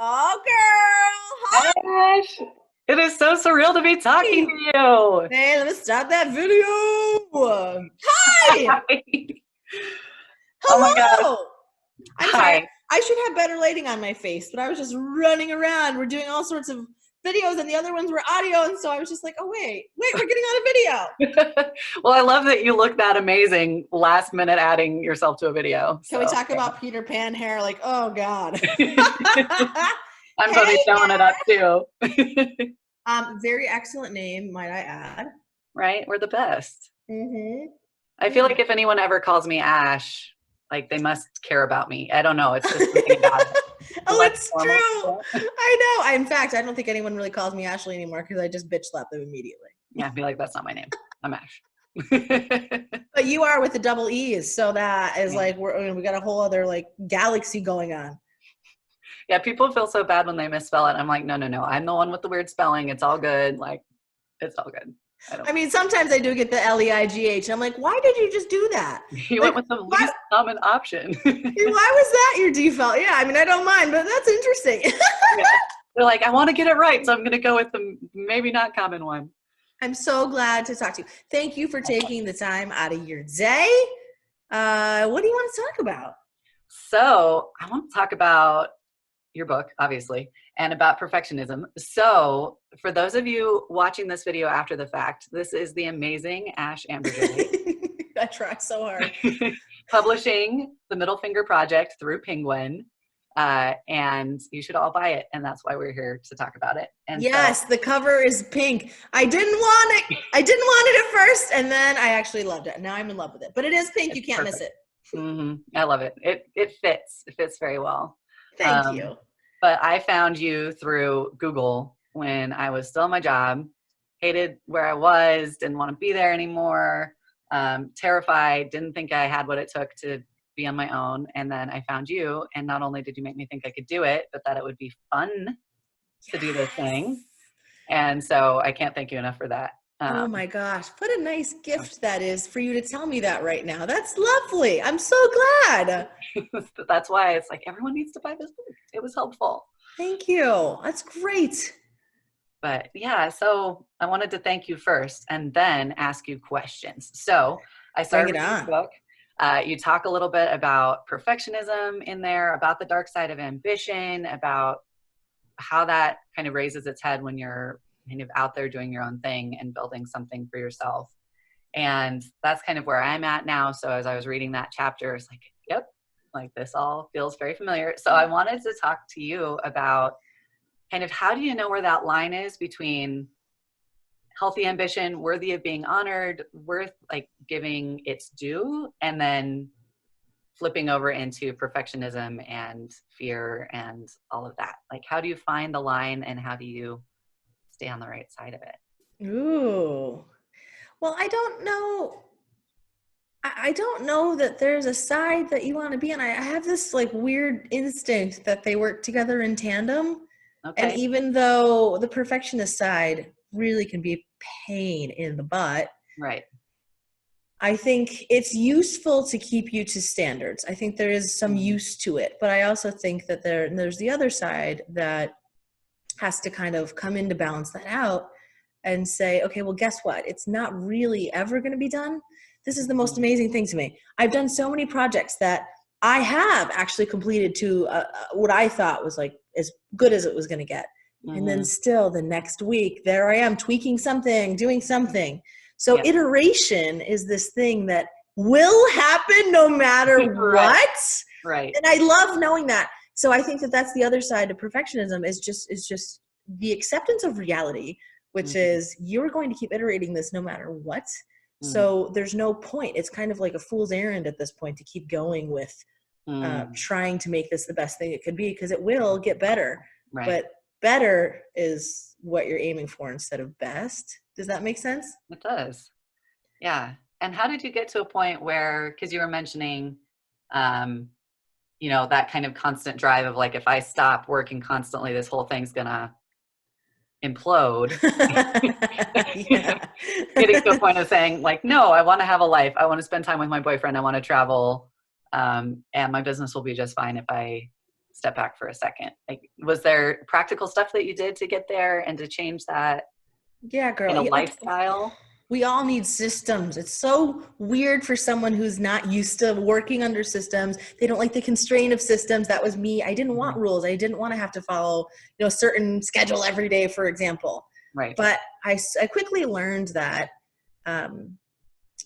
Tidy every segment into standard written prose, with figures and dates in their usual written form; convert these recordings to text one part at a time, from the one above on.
Oh, girl. Hi. Ash, it is so surreal to be talking to you. Hey, let me start that video. Hi. Oh my gosh. Hello. I'm sorry. Hi. I should have better lighting on my face, but I was just running around. We're doing all sorts of videos, and the other ones were audio, and so I was just like, oh, wait, we're getting on a video. Well, I love that you look that amazing last minute adding yourself to a video. Can we talk about Peter Pan hair? Like, oh, God. I'm totally showing it up, too. Very excellent name, might I add. Right? We're the best. Mm-hmm. I feel like if anyone ever calls me Ash, like they must care about me. I don't know. It's just something about it. Oh, it's true. I know. In fact, I don't think anyone really calls me Ashley anymore because I just bitch slap them immediately. Yeah, I feel like that's not my name. I'm Ash. But you are with the double E's, so that is like we got a whole other like galaxy going on. Yeah, people feel so bad when they misspell it. I'm like, no. I'm the one with the weird spelling. It's all good. Like, it's all good. I mean, sometimes I do get the Leigh. I'm like, why did you just do that? You went with the least common option. Why was that your default? Yeah, I mean, I don't mind, but that's interesting. Yeah. They're like, I want to get it right, so I'm going to go with the maybe not common one. I'm so glad to talk to you. Thank you for taking the time out of your day. What do you want to talk about? So I want to talk about your book, obviously, and about perfectionism. So for those of you watching this video after the fact, this is the amazing Ash Ambirge. I tried so hard. Publishing The Middle Finger Project through Penguin. And you should all buy it. And that's why we're here to talk about it. And yes, the cover is pink. I didn't want it. I didn't want it at first. And then I actually loved it. Now I'm in love with it. But it is pink. You can't miss it. Mm-hmm. I love it. It fits. It fits very well. Thank you. But I found you through Google when I was still in my job, hated where I was, didn't want to be there anymore, terrified, didn't think I had what it took to be on my own. And then I found you, and not only did you make me think I could do it, but that it would be fun to do this thing. And so I can't thank you enough for that. Oh my gosh, what a nice gift that is for you to tell me that right now. That's lovely. I'm so glad. That's why it's like everyone needs to buy this book. It was helpful. Thank you. That's great. But yeah, so I wanted to thank you first and then ask you questions. So I started reading the book. You talk a little bit about perfectionism in there, about the dark side of ambition, about how that kind of raises its head when you're kind of out there doing your own thing and building something for yourself. And that's kind of where I'm at now. So as I was reading that chapter, it's like, yep, like this all feels very familiar. So I wanted to talk to you about kind of how do you know where that line is between healthy ambition, worthy of being honored, worth like giving its due, and then flipping over into perfectionism and fear and all of that. Like, how do you find the line and how do you stay on the right side of it? Ooh. Well, I don't know. I don't know that there's a side that you want to be on. I have this like weird instinct that they work together in tandem. Okay. And even though the perfectionist side really can be a pain in the butt. Right. I think it's useful to keep you to standards. I think there is some use to it, but I also think that there's the other side that has to kind of come in to balance that out and say, okay, well, guess what? It's not really ever going to be done. This is the most amazing thing to me. I've done so many projects that I have actually completed to what I thought was like as good as it was going to get. Mm-hmm. And then still the next week, there I am tweaking something, doing something. So iteration is this thing that will happen no matter what. Right. And I love knowing that. So I think that that's the other side of perfectionism is just the acceptance of reality, which is you're going to keep iterating this no matter what. So there's no point. It's kind of like a fool's errand at this point to keep going with trying to make this the best thing it could be, because it will get better. Right. But better is what you're aiming for instead of best. Does that make sense? It does. Yeah. And how did you get to a point where, because you were mentioning, you know, that kind of constant drive of like, if I stop working constantly, this whole thing's gonna implode. Getting to a point of saying like, no, I want to have a life. I want to spend time with my boyfriend. I want to travel. And my business will be just fine if I step back for a second. Like, was there practical stuff that you did to get there and to change that Yeah, girl. in a Yeah, like, lifestyle? we all need systems. It's so weird for someone who's not used to working under systems. They don't like the constraint of systems. That was me. I didn't want rules. I didn't want to have to follow, a certain schedule every day, for example. Right. But I quickly learned that,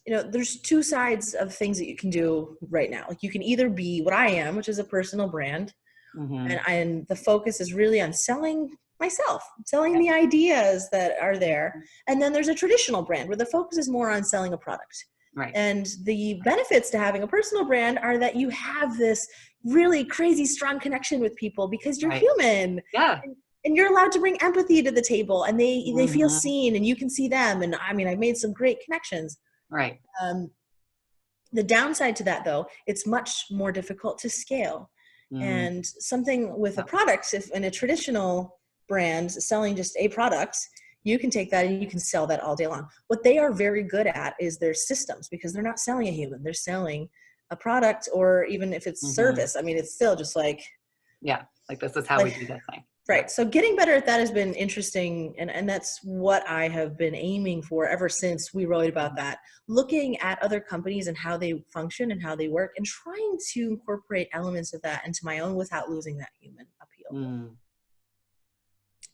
there's two sides of things that you can do right now. Like, you can either be what I am, which is a personal brand, and the focus is really on selling myself, selling the ideas that are there. And then there's a traditional brand where the focus is more on selling a product. Right. And the benefits to having a personal brand are that you have this really crazy strong connection with people because you're human. Yeah. And you're allowed to bring empathy to the table, and they feel seen, and you can see them. And I mean, I've made some great connections. Right. The downside to that, though, it's much more difficult to scale. And something with a product, if in a traditional brand selling just a product, you can take that and you can sell that all day long. What they are very good at is their systems, because they're not selling a human, they're selling a product, or even if it's service. I mean, it's still just like, like, this is how we do this thing. Right. So getting better at that has been interesting. And that's what I have been aiming for ever since we wrote about that. Looking at other companies and how they function and how they work, and trying to incorporate elements of that into my own without losing that human appeal.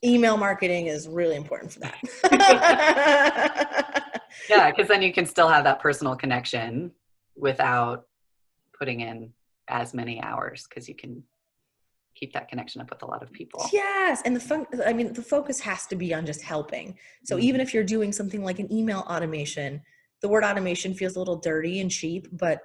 Email marketing is really important for that. Yeah, because then you can still have that personal connection without putting in as many hours, because you can keep that connection up with a lot of people. Yes. And the focus has to be on just helping. So even if you're doing something like an email automation, the word automation feels a little dirty and cheap, but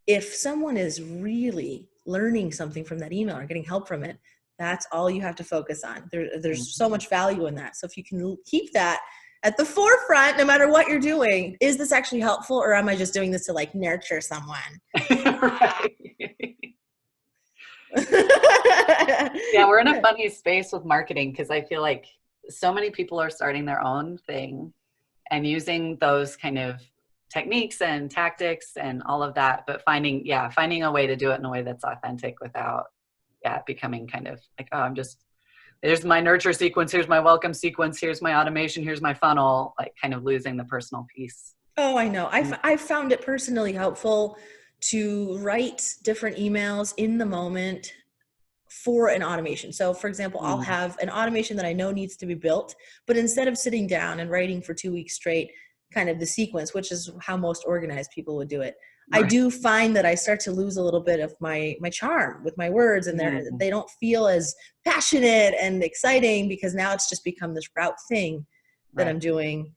if someone is really learning something from that email or getting help from it, that's all you have to focus on. There's so much value in that. So if you can keep that at the forefront, no matter what you're doing, is this actually helpful, or am I just doing this to like nurture someone? Yeah, we're in a funny space with marketing, because I feel like so many people are starting their own thing and using those kind of techniques and tactics and all of that, but finding a way to do it in a way that's authentic without becoming kind of like, oh, there's my nurture sequence, here's my welcome sequence, here's my automation, here's my funnel, like kind of losing the personal piece. Oh, I know. I've found it personally helpful to write different emails in the moment for an automation. So for example, I'll have an automation that I know needs to be built, but instead of sitting down and writing for 2 weeks straight, kind of the sequence, which is how most organized people would do it, I do find that I start to lose a little bit of my charm with my words, and they don't feel as passionate and exciting, because now it's just become this route thing that I'm doing.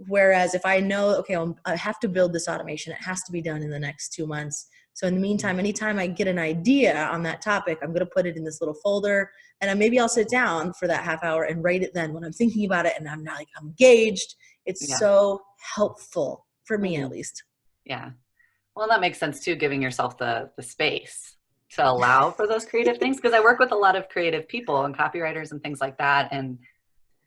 Whereas if I know, okay, I have to build this automation, it has to be done in the next 2 months. So in the meantime, anytime I get an idea on that topic, I'm going to put it in this little folder, and maybe I'll sit down for that half hour and write it then when I'm thinking about it and I'm not like, I'm engaged. It's so helpful for me, at least. Yeah. Well, that makes sense too, giving yourself the space to allow for those creative things. Because I work with a lot of creative people and copywriters and things like that. And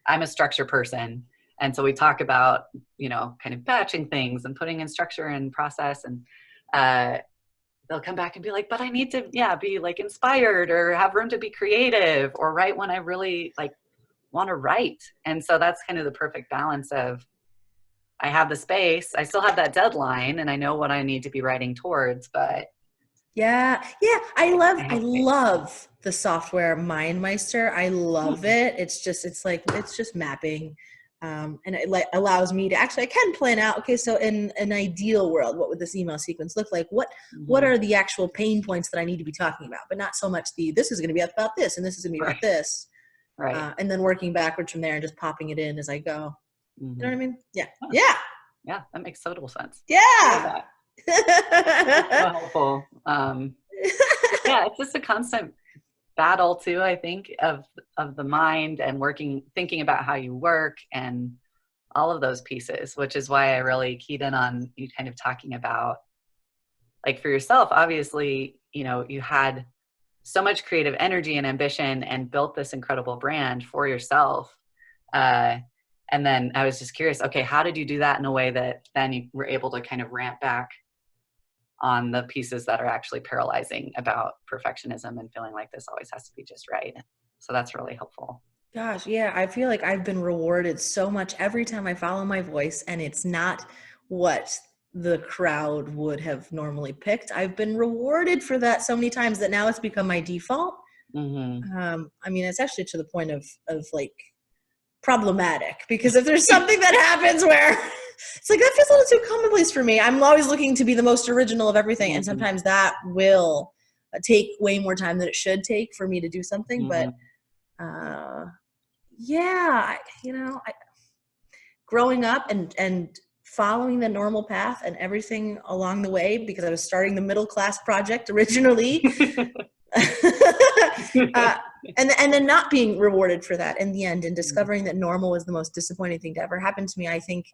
I'm a structure person. And so we talk about, kind of batching things and putting in structure and process. And they'll come back and be like, but I need to, be like inspired, or have room to be creative, or write when I really like want to write. And so that's kind of the perfect balance of, I have the space, I still have that deadline, and I know what I need to be writing towards, but I love the software MindMeister. I love it. It's just mapping. And it allows me to I can plan out, okay, so in an ideal world, what would this email sequence look like? What are the actual pain points that I need to be talking about, but not so much this is going to be about this, and this is going to be about this. And then working backwards from there and just popping it in as I go. You know what I mean? Yeah. Yeah, that makes total sense. Yeah. That's so helpful. It's just a constant battle too, I think, of the mind, and thinking about how you work and all of those pieces, which is why I really keyed in on you kind of talking about, like, for yourself, obviously, you had so much creative energy and ambition and built this incredible brand for yourself. And then I was just curious, okay, how did you do that in a way that then you were able to kind of ramp back on the pieces that are actually paralyzing about perfectionism and feeling like this always has to be just right. So that's really helpful. Gosh, yeah, I feel like I've been rewarded so much every time I follow my voice and it's not what the crowd would have normally picked. I've been rewarded for that so many times that now it's become my default. I mean, it's actually to the point of like problematic, because if there's something that happens where it's like, that feels a little too commonplace for me. I'm always looking to be the most original of everything. And sometimes that will take way more time than it should take for me to do something. But yeah, growing up and following the normal path and everything along the way, because I was starting the middle class project originally, and then not being rewarded for that in the end, and discovering that normal was the most disappointing thing to ever happen to me, I think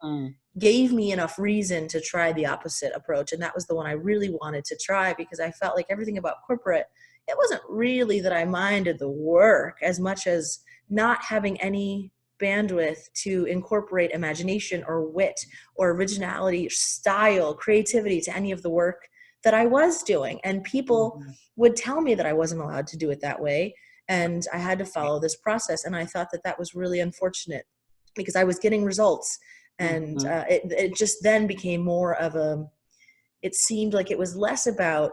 gave me enough reason to try the opposite approach. And that was the one I really wanted to try, because I felt like everything about corporate, it wasn't really that I minded the work as much as not having any bandwidth to incorporate imagination or wit or originality, style, creativity to any of the work that I was doing. And people would tell me that I wasn't allowed to do it that way. And I had to follow this process. And I thought that that was really unfortunate, because I was getting results. And it just then became more of it seemed like it was less about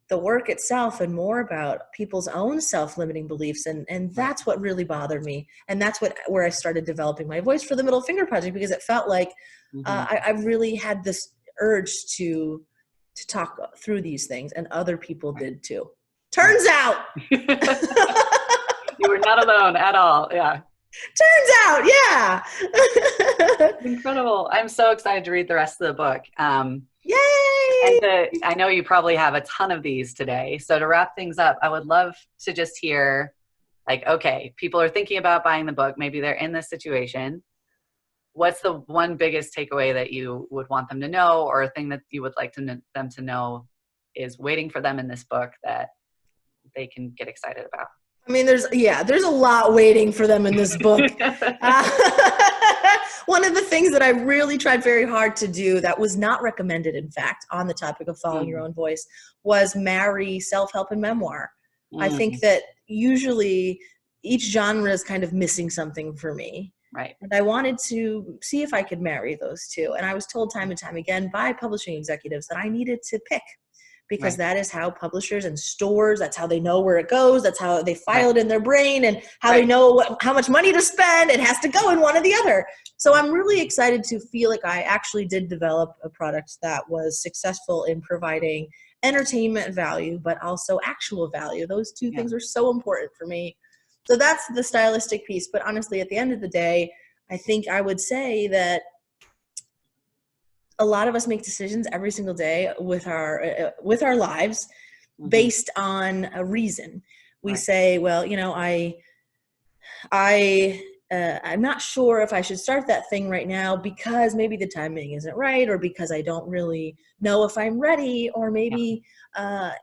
the work itself and more about people's own self-limiting beliefs. And that's what really bothered me. And that's where I started developing my voice for the Middle Finger Project, because it felt like I really had this urge to talk through these things, and other people did too. Turns out. You were not alone at all. Yeah. Turns out, yeah. Incredible. I'm so excited to read the rest of the book. Yay! And I know you probably have a ton of these today. So to wrap things up, I would love to just hear, like, okay, people are thinking about buying the book. Maybe they're in this situation. What's the one biggest takeaway that you would want them to know, or a thing that you would like them to know is waiting for them in this book that they can get excited about? I mean, there's a lot waiting for them in this book. One of the things that I really tried very hard to do that was not recommended, in fact, on the topic of following your own voice, was marry self-help and memoir. I think that usually each genre is kind of missing something for me. Right. And I wanted to see if I could marry those two. And I was told time and time again by publishing executives that I needed to pick, because that is how publishers and stores, that's how they know where it goes. That's how they file it in their brain, and how they know how much money to spend. It has to go in one or the other. So I'm really excited to feel like I actually did develop a product that was successful in providing entertainment value, but also actual value. Those two things are so important for me. So that's the stylistic piece. But honestly, at the end of the day, I think I would say that a lot of us make decisions every single day with our lives based on a reason. We say, well, I'm not sure if I should start that thing right now because maybe the timing isn't right, or because I don't really know if I'm ready, or maybe, gosh,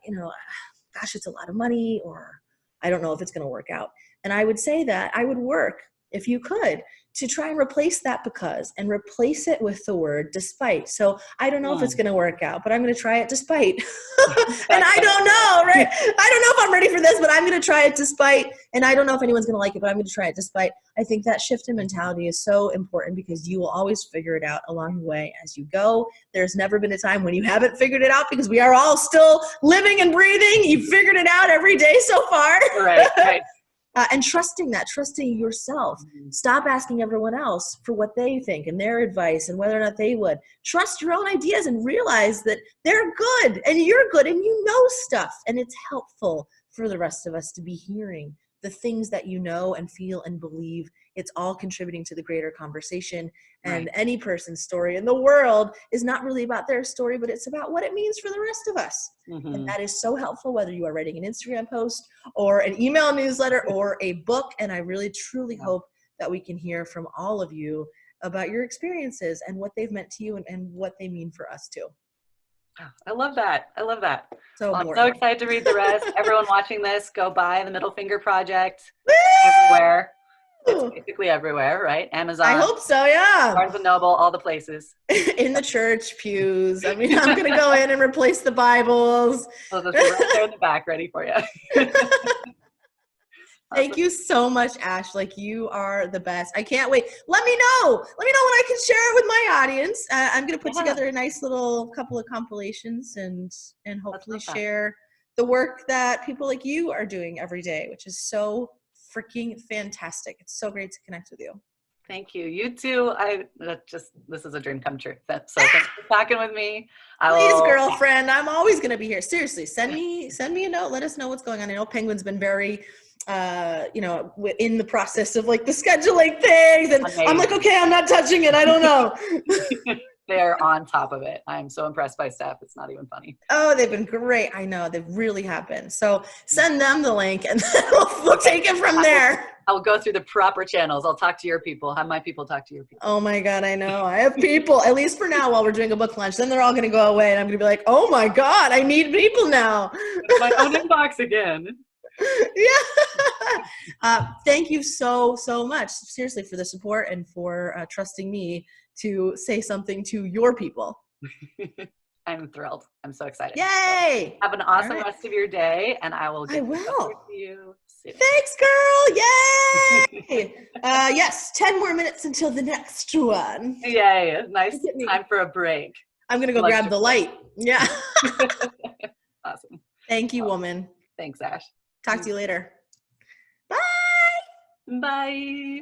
it's a lot of money, or I don't know if it's going to work out. And I would say that I would work, if you could, to try and replace that because, and replace it with the word despite. So I don't know if it's going to work out, but I'm going to try it despite. And I don't know, right? I don't know if I'm ready for this, but I'm going to try it despite. And I don't know if anyone's going to like it, but I'm going to try it despite. I think that shift in mentality is so important, because you will always figure it out along the way as you go. There's never been a time when you haven't figured it out, because we are all still living and breathing. You've figured it out every day so far. Right. And trusting yourself. Stop asking everyone else for what they think and their advice and whether or not they would. Trust your own ideas and realize that they're good and you're good and you know stuff. And it's helpful for the rest of us to be hearing the things that you know and feel and believe. It's all contributing to the greater conversation. And any person's story in the world is not really about their story, but it's about what it means for the rest of us. And that is so helpful, whether you are writing an Instagram post or an email newsletter or a book. And I really, truly hope that we can hear from all of you about your experiences and what they've meant to you and what they mean for us too. I love that. So I'm so excited to read the rest. Everyone watching this, go buy the Middle Finger Project Woo! everywhere. It's basically everywhere, right? Amazon. I hope so, yeah. Barnes & Noble, all the places. In the church pews. I mean, I'm going to go in and replace the Bibles. They'll just be right there in the back ready for you. Thank you so much, Ash. Like, you are the best. I can't wait. Let me know. Let me know when I can share it with my audience. I'm going to put together a nice little couple of compilations and hopefully share the work that people like you are doing every day, which is so freaking fantastic. It's so great to connect with you. Thank you. You too. This is a dream come true. So thanks for talking with me. Please, girlfriend. I'm always going to be here. Seriously, send me a note. Let us know what's going on. I know Penguin's been very, in the process of like the scheduling things. And amazing. I'm like, okay, I'm not touching it. I don't know. They're on top of it. I'm so impressed by Steph. It's not even funny. Oh, they've been great. I know. They really have been. So send them the link and then we'll take it from there. I'll go through the proper channels. I'll talk to your people. Have my people talk to your people. Oh my God, I know. I have people, at least for now, while we're doing a book launch. Then they're all going to go away and I'm going to be like, oh my God, I need people now. My own inbox again. Yeah. Thank you so much, seriously, for the support and for trusting me to say something to your people. I'm thrilled. I'm so excited. Yay! So have an awesome rest of your day, and I will get to you soon. Thanks, girl. Yay! Yes, 10 more minutes until the next one. Yay! Nice time for a break. I'm gonna go grab the light. Yeah. Awesome. Thank you, woman. Thanks, Ash. Talk to you later. Bye. Bye.